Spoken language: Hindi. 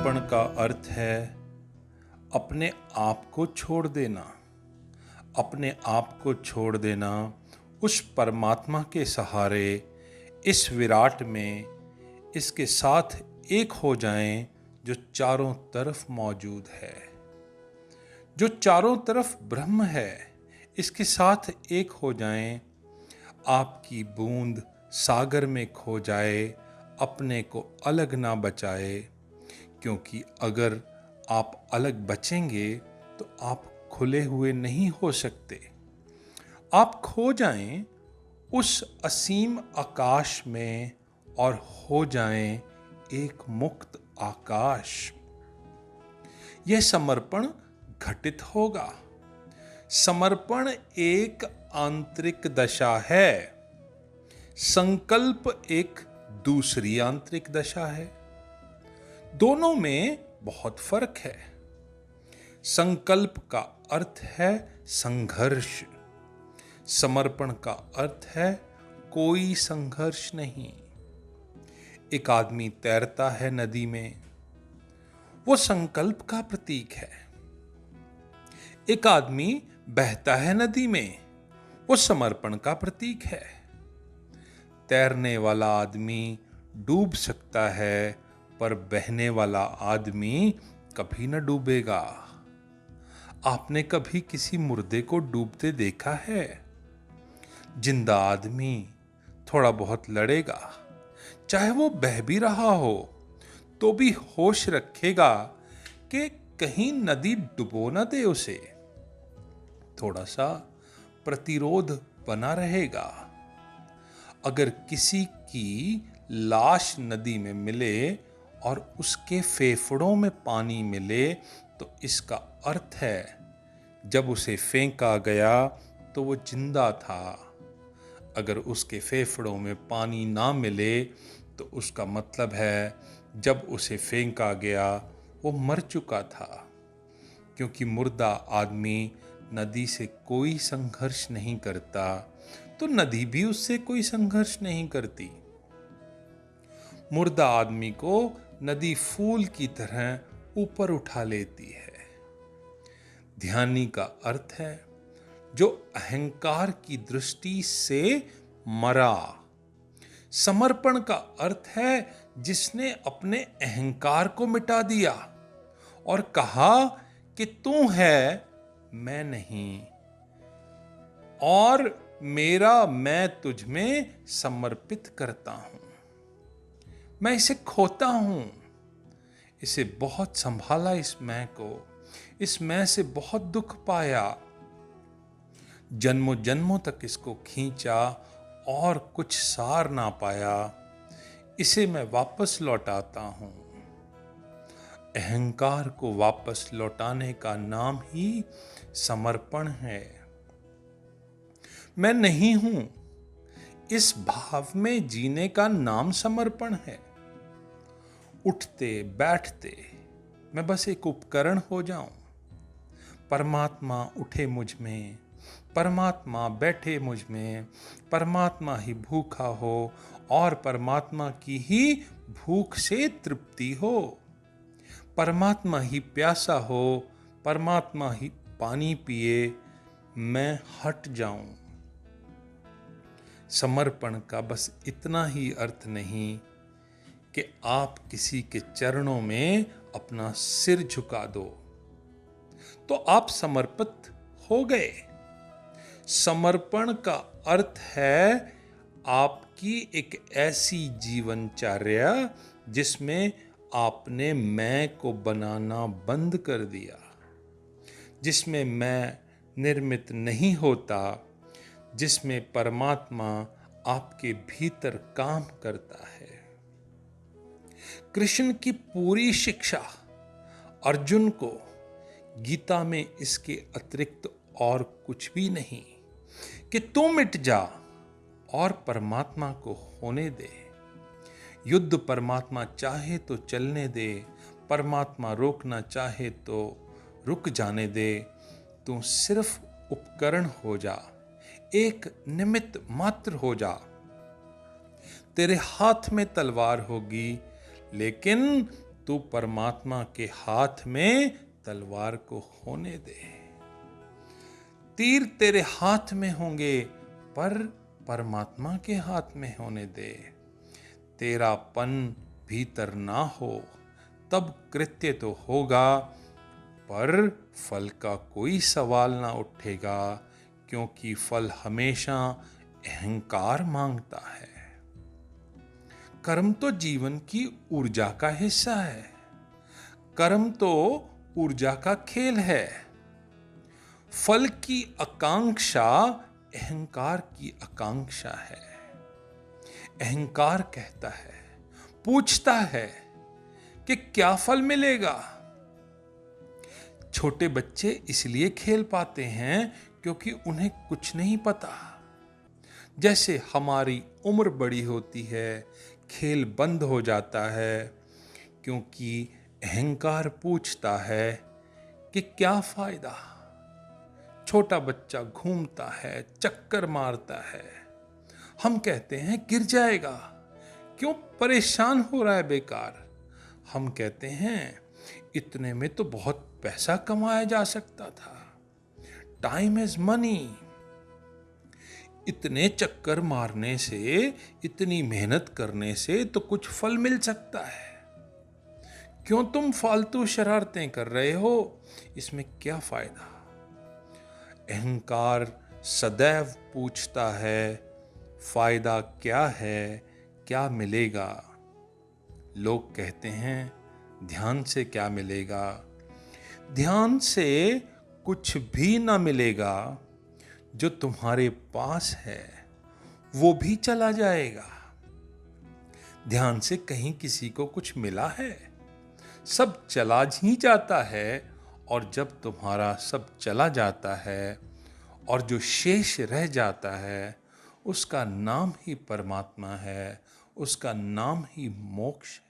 समर्पण का अर्थ है अपने आप को छोड़ देना, अपने आप को छोड़ देना उस परमात्मा के सहारे, इस विराट में इसके साथ एक हो जाएं जो चारों तरफ मौजूद है, जो चारों तरफ ब्रह्म है। इसके साथ एक हो जाएं, आपकी बूंद सागर में खो जाए, अपने को अलग ना बचाए, क्योंकि अगर आप अलग बचेंगे तो आप खुले हुए नहीं हो सकते। आप खो जाएं उस असीम आकाश में और हो जाएं एक मुक्त आकाश। यह समर्पण घटित होगा। समर्पण एक आंतरिक दशा है, संकल्प एक दूसरी आंतरिक दशा है। दोनों में बहुत फर्क है। संकल्प का अर्थ है संघर्ष, समर्पण का अर्थ है कोई संघर्ष नहीं। एक आदमी तैरता है नदी में, वो संकल्प का प्रतीक है। एक आदमी बहता है नदी में, वो समर्पण का प्रतीक है। तैरने वाला आदमी डूब सकता है, पर बहने वाला आदमी कभी न डूबेगा। आपने कभी किसी मुर्दे को डूबते देखा है? जिंदा आदमी थोड़ा बहुत लड़ेगा, चाहे वो बह भी रहा हो तो भी होश रखेगा कि कहीं नदी डुबो न दे उसे। थोड़ा सा प्रतिरोध बना रहेगा। अगर किसी की लाश नदी में मिले और उसके फेफड़ों में पानी मिले तो इसका अर्थ है जब उसे फेंका गया तो वो जिंदा था। अगर उसके फेफड़ों में पानी ना मिले तो उसका मतलब है जब उसे फेंका गया वो मर चुका था, क्योंकि मुर्दा आदमी नदी से कोई संघर्ष नहीं करता तो नदी भी उससे कोई संघर्ष नहीं करती। मुर्दा आदमी को नदी फूल की तरह ऊपर उठा लेती है। ध्यानी का अर्थ है जो अहंकार की दृष्टि से मरा। समर्पण का अर्थ है जिसने अपने अहंकार को मिटा दिया और कहा कि तू है, मैं नहीं, और मेरा मैं तुझ में समर्पित करता हूं। मैं इसे खोता हूं, इसे बहुत संभाला, इस मैं को, इस मैं से बहुत दुख पाया, जन्मों जन्मों तक इसको खींचा और कुछ सार ना पाया। इसे मैं वापस लौटाता हूं। अहंकार को वापस लौटाने का नाम ही समर्पण है। मैं नहीं हूं, इस भाव में जीने का नाम समर्पण है। उठते बैठते मैं बस एक उपकरण हो जाऊं। परमात्मा उठे मुझ में, परमात्मा बैठे मुझ में, परमात्मा ही भूखा हो और परमात्मा की ही भूख से तृप्ति हो, परमात्मा ही प्यासा हो, परमात्मा ही पानी पिए, मैं हट जाऊं। समर्पण का बस इतना ही अर्थ नहीं कि आप किसी के चरणों में अपना सिर झुका दो तो आप समर्पित हो गए। समर्पण का अर्थ है आपकी एक ऐसी जीवनचर्या जिसमें आपने मैं को बनाना बंद कर दिया, जिसमें मैं निर्मित नहीं होता, जिसमें परमात्मा आपके भीतर काम करता है। कृष्ण की पूरी शिक्षा अर्जुन को गीता में इसके अतिरिक्त और कुछ भी नहीं कि तू मिट जा और परमात्मा को होने दे। युद्ध परमात्मा चाहे तो चलने दे, परमात्मा रोकना चाहे तो रुक जाने दे। तू सिर्फ उपकरण हो जा, एक निमित्त मात्र हो जा। तेरे हाथ में तलवार होगी लेकिन तू परमात्मा के हाथ में तलवार को होने दे। तीर तेरे हाथ में होंगे पर परमात्मा के हाथ में होने दे। तेरापन भीतर ना हो तब कृत्य तो होगा, पर फल का कोई सवाल ना उठेगा, क्योंकि फल हमेशा अहंकार मांगता है। कर्म तो जीवन की ऊर्जा का हिस्सा है। कर्म तो ऊर्जा का खेल है। फल की आकांक्षा अहंकार की आकांक्षा है। अहंकार कहता है, पूछता है कि क्या फल मिलेगा। छोटे बच्चे इसलिए खेल पाते हैं क्योंकि उन्हें कुछ नहीं पता। जैसे हमारी उम्र बड़ी होती है, खेल बंद हो जाता है, क्योंकि अहंकार पूछता है कि क्या फायदा। छोटा बच्चा घूमता है, चक्कर मारता है, हम कहते हैं गिर जाएगा, क्यों परेशान हो रहा है बेकार। हम कहते हैं इतने में तो बहुत पैसा कमाया जा सकता था। Time is money. इतने चक्कर मारने से, इतनी मेहनत करने से तो कुछ फल मिल सकता है। क्यों तुम फालतू शरारतें कर रहे हो, इसमें क्या फायदा। अहंकार सदैव पूछता है फायदा क्या है, क्या मिलेगा। लोग कहते हैं ध्यान से क्या मिलेगा। ध्यान से कुछ भी ना मिलेगा। जो तुम्हारे पास है वो भी चला जाएगा। ध्यान से कहीं किसी को कुछ मिला है? सब चला ही जाता है। और जब तुम्हारा सब चला जाता है और जो शेष रह जाता है, उसका नाम ही परमात्मा है, उसका नाम ही मोक्ष है।